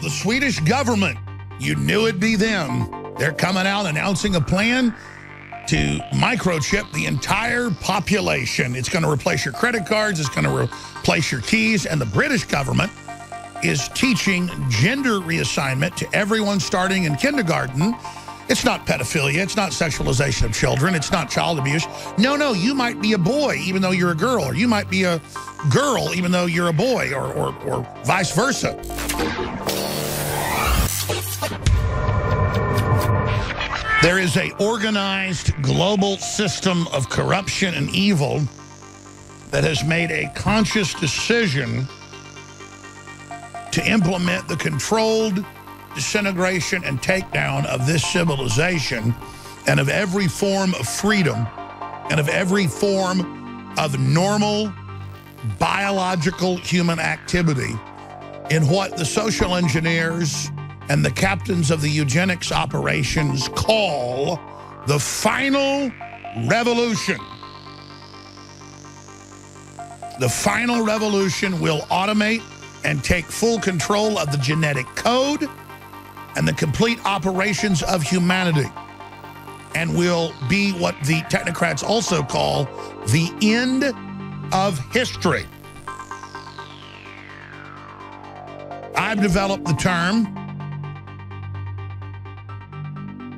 the Swedish government, you knew it'd be them. They're coming out announcing a plan to microchip the entire population. It's going to replace your credit cards. It's going to replace your keys. And the British government is teaching gender reassignment to everyone starting in kindergarten. It's not pedophilia. It's not sexualization of children. It's not child abuse. No, you might be a boy even though you're a girl, or you might be a girl even though you're a boy, or vice versa. There is an organized global system of corruption and evil that has made a conscious decision to implement the controlled disintegration and takedown of this civilization and of every form of freedom and of every form of normal biological human activity in what the social engineers and the captains of the eugenics operations call the final revolution. The final revolution will automate and take full control of the genetic code and the complete operations of humanity, and will be what the technocrats also call the end of history. I've developed the term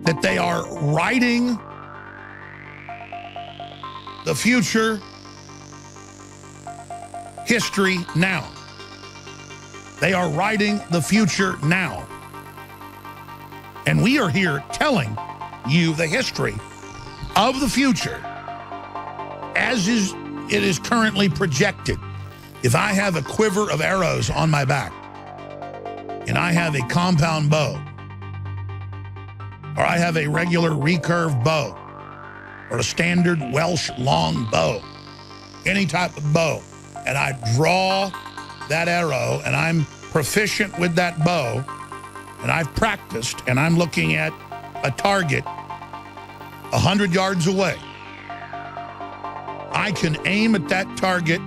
that they are writing the future history now. They are writing the future now. And we are here telling you the history of the future as it is currently projected. If I have a quiver of arrows on my back and I have a compound bow, or I have a regular recurve bow, or a standard Welsh long bow, any type of bow, and I draw that arrow and I'm proficient with that bow, and I've practiced, and I'm looking at a target 100 yards away, I can aim at that target,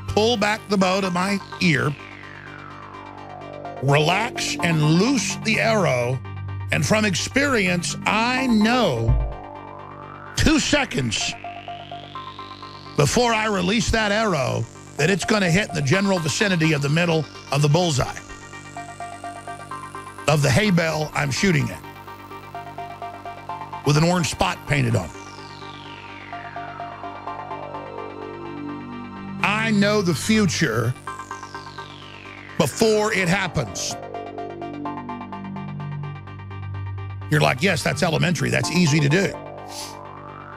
pull back the bow to my ear, relax and loose the arrow, and from experience, I know 2 seconds before I release that arrow that it's going to hit the general vicinity of the middle of the bullseye, of the hay bale I'm shooting at, with an orange spot painted on it. I know the future before it happens. You're like, yes, that's elementary. That's easy to do.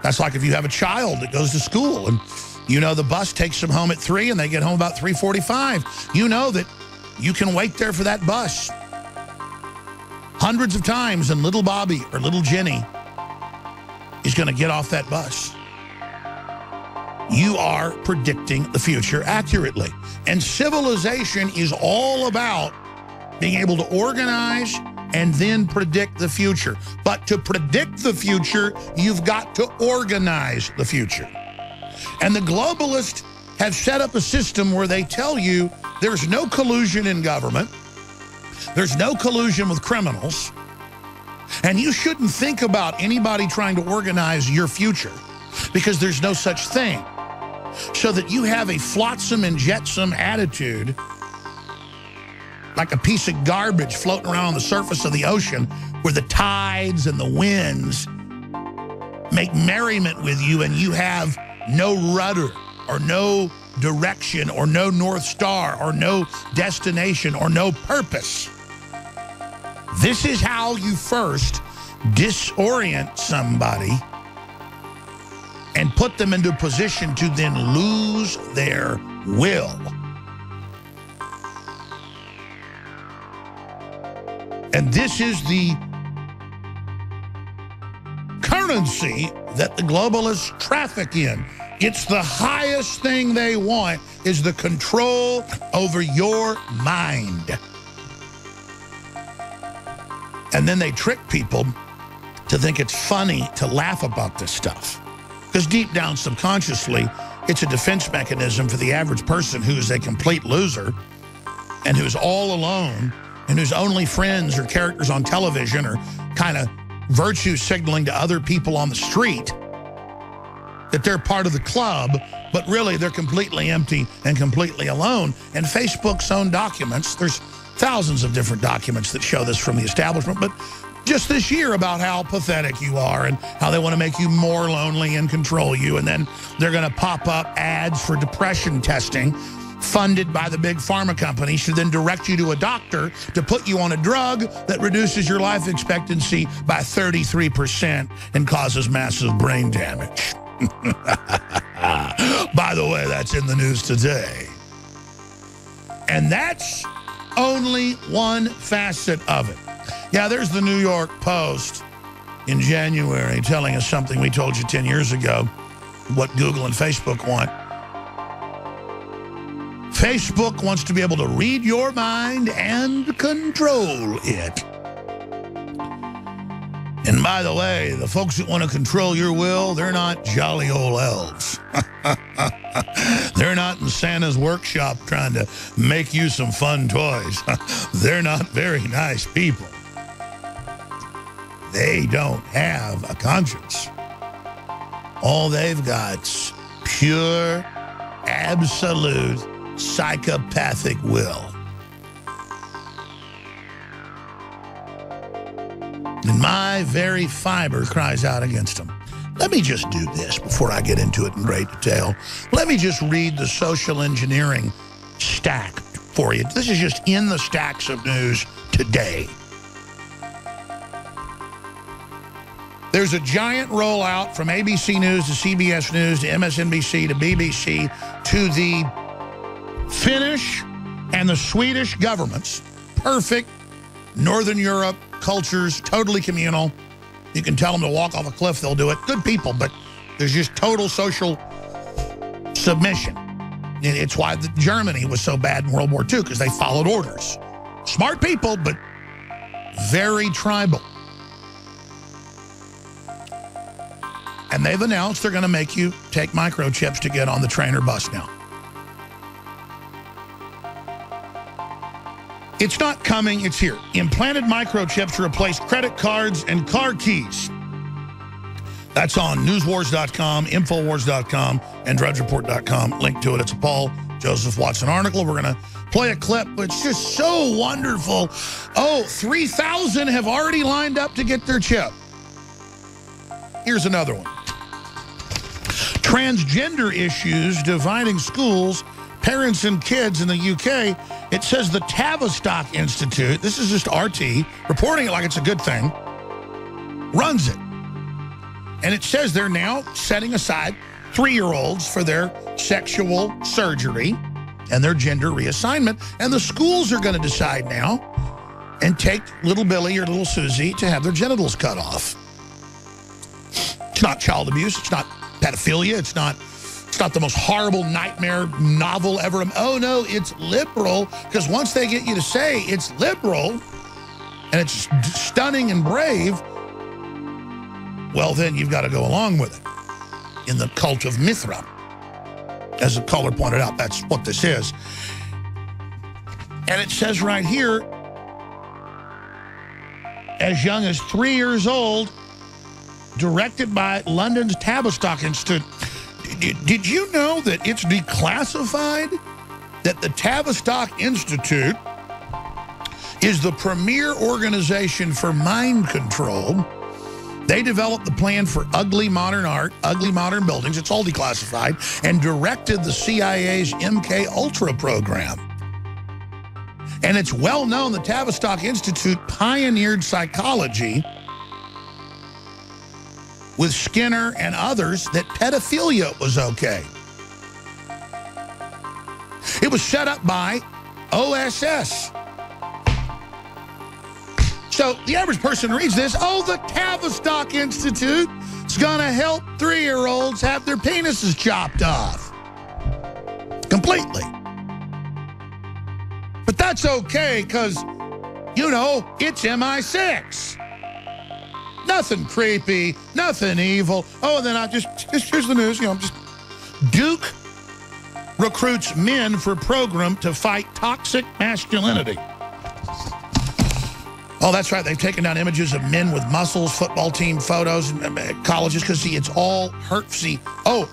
That's like if you have a child that goes to school and you know the bus takes them home at 3 and they get home about 3:45. You know that you can wait there for that bus hundreds of times, and little Bobby or little Jenny is going to get off that bus. You are predicting the future accurately. And civilization is all about being able to organize and then predict the future. But to predict the future, you've got to organize the future. And the globalists have set up a system where they tell you there's no collusion in government, there's no collusion with criminals, and you shouldn't think about anybody trying to organize your future because there's no such thing. So that you have a flotsam and jetsam attitude, like a piece of garbage floating around on the surface of the ocean where the tides and the winds make merriment with you, and you have no rudder or no direction or no North Star or no destination or no purpose. This is how you first disorient somebody and put them into a position to then lose their will. And this is the currency that the globalists traffic in. It's the highest thing they want, is the control over your mind. And then they trick people to think it's funny to laugh about this stuff. Because deep down, subconsciously, it's a defense mechanism for the average person who is a complete loser and who's all alone and whose only friends or characters on television are kind of virtue signaling to other people on the street that they're part of the club, but really they're completely empty and completely alone. And Facebook's own documents, there's thousands of different documents that show this from the establishment, but just this year about how pathetic you are and how they want to make you more lonely and control you. And then they're going to pop up ads for depression testing funded by the big pharma companies to then direct you to a doctor to put you on a drug that reduces your life expectancy by 33% and causes massive brain damage. By the way, that's in the news today. And that's only one facet of it. Yeah, there's the New York Post in January telling us something we told you 10 years ago, what Google and Facebook want. Facebook wants to be able to read your mind and control it. And by the way, the folks that want to control your will, they're not jolly old elves. They're not in Santa's workshop trying to make you some fun toys. They're not very nice people. They don't have a conscience. All they've got's pure, absolute, psychopathic will. And my very fiber cries out against them. Let me just do this before I get into it in great detail. Let me just read the social engineering stack for you. This is just in the stacks of news today. There's a giant rollout from ABC News to CBS News to MSNBC to BBC to the Finnish and the Swedish governments. Perfect. Northern Europe, cultures, totally communal. You can tell them to walk off a cliff, they'll do it. Good people, but there's just total social submission. And it's why Germany was so bad in World War II, because they followed orders. Smart people, but very tribal. And they've announced they're going to make you take microchips to get on the train or bus now. It's not coming, it's here. Implanted microchips to replace credit cards and car keys. That's on newswars.com, infowars.com, and drudgereport.com. Link to it. It's a Paul Joseph Watson article. We're going to play a clip, but it's just so wonderful. Oh, 3,000 have already lined up to get their chip. Here's another one. Transgender issues dividing schools, parents and kids in the UK. It says the Tavistock Institute, this is just RT, reporting it like it's a good thing, runs it. And it says they're now setting aside 3-year-olds for their sexual surgery and their gender reassignment. And the schools are going to decide now and take little Billy or little Susie to have their genitals cut off. It's not child abuse. It's not pedophilia. It's not the most horrible nightmare novel ever. Oh, no, it's liberal, because once they get you to say it's liberal and it's stunning and brave, well, then you've got to go along with it in the cult of Mithra. As the caller pointed out, that's what this is. And it says right here, as young as 3 years old, directed by London's Tavistock Institute. Did you know that it's declassified? That the Tavistock Institute is the premier organization for mind control. They developed the plan for ugly modern art, ugly modern buildings. It's all declassified, and directed the CIA's MK Ultra program. And it's well known the Tavistock Institute pioneered psychology with Skinner and others that pedophilia was okay. It was set up by OSS. So the average person reads this, oh, the Tavistock Institute is going to help 3-year-olds have their penises chopped off. Completely. But that's okay because, you know, it's MI6. Nothing creepy, nothing evil. Oh, and then I just here's the news, you know, just Duke recruits men for program to fight toxic masculinity. Oh, that's right. They've taken down images of men with muscles, football team photos, colleges, because, see, it's all hurt. See, oh,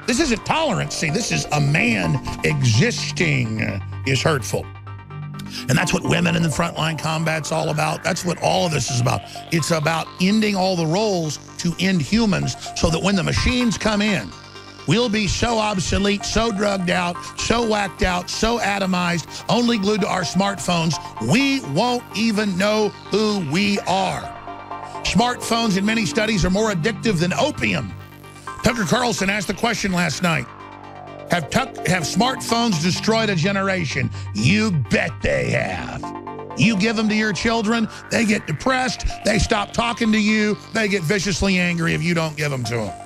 this isn't tolerance. See, this is a man existing is hurtful. And that's what women in the frontline combat's all about. That's what all of this is about. It's about ending all the roles to end humans so that when the machines come in, we'll be so obsolete, so drugged out, so whacked out, so atomized, only glued to our smartphones, we won't even know who we are. Smartphones, in many studies, are more addictive than opium. Tucker Carlson asked the question last night, have smartphones destroyed a generation? You bet they have. You give them to your children, they get depressed, they stop talking to you, they get viciously angry if you don't give them to them.